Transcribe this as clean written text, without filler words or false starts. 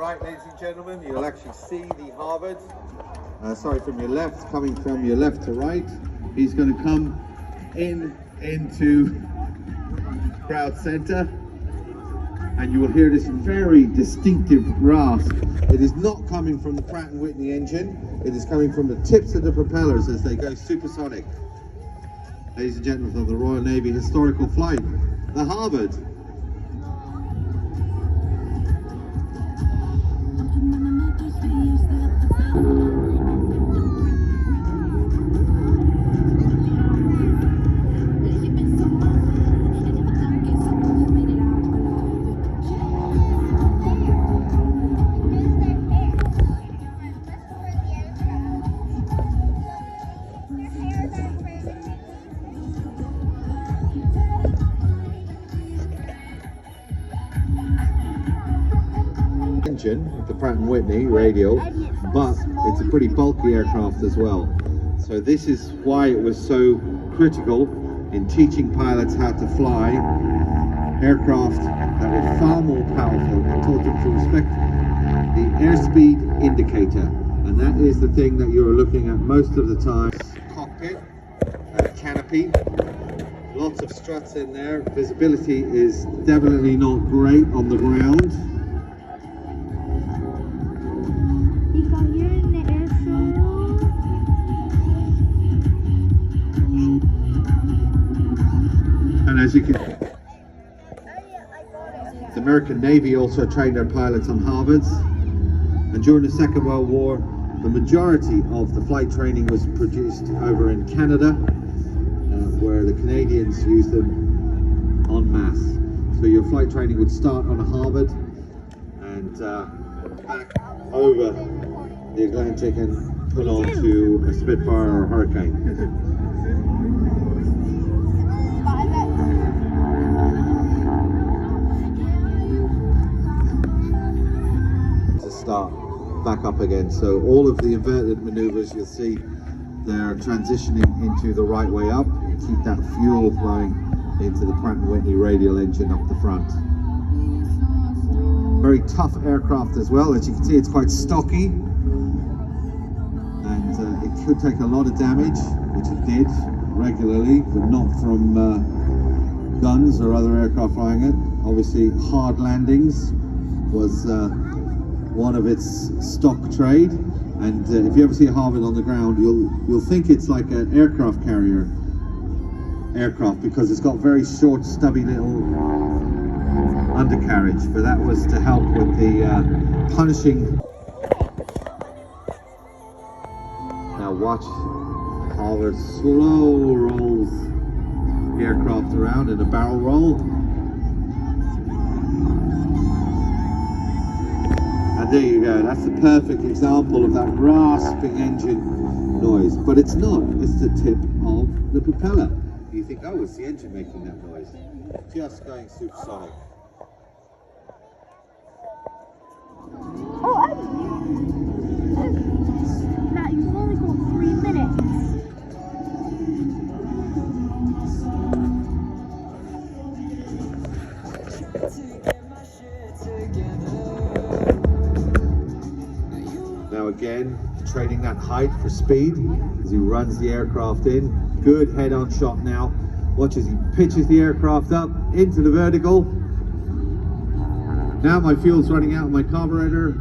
right, ladies and gentlemen, you'll actually see the Harvard. From your left, coming from your left to right. He's going to come into crowd center, and you will hear this very distinctive rasp. It is not coming from the Pratt & Whitney engine. It is coming from the tips of the propellers as they go supersonic. Ladies and gentlemen of the Royal Navy historical flight, the Harvard. Engine with the Pratt & Whitney radial, but it's a pretty bulky aircraft as well. So this is why it was so critical in teaching pilots how to fly aircraft that were far more powerful, and taught them to respect the airspeed indicator. And that is the thing that you're looking at most of the time. Cockpit, canopy, lots of struts in there. Visibility is definitely not great on the ground. And as you can, the American Navy also trained their pilots on Harvards, and during the Second World War the majority of the flight training was produced over in Canada, where the Canadians used them en masse. So your flight training would start on a Harvard and back over the Atlantic and put on to a Spitfire or a Hurricane. Start back up again. So all of the inverted maneuvers, you'll see they're transitioning into the right way up. Keep that fuel flowing into the Pratt & Whitney radial engine up the front. Very tough aircraft as well. As you can see, it's quite stocky, and it could take a lot of damage, which it did regularly, but not from guns or other aircraft flying it. Obviously, hard landings was one of its stock trade, and if you ever see a Harvard on the ground, you'll think it's like an aircraft carrier aircraft, because it's got very short, stubby little undercarriage, but that was to help with the punishing. Now watch Harvard slow rolls the aircraft around in a barrel roll. There you go, that's a perfect example of that rasping engine noise. But it's not, it's the tip of the propeller. You think, oh, it's the engine making that noise. Just going supersonic. Oh, Matt, you've only got 3 minutes. Now again, trading that height for speed as he runs the aircraft in. Good head-on shot now. Watch as he pitches the aircraft up into the vertical. Now my fuel's running out of my carburetor.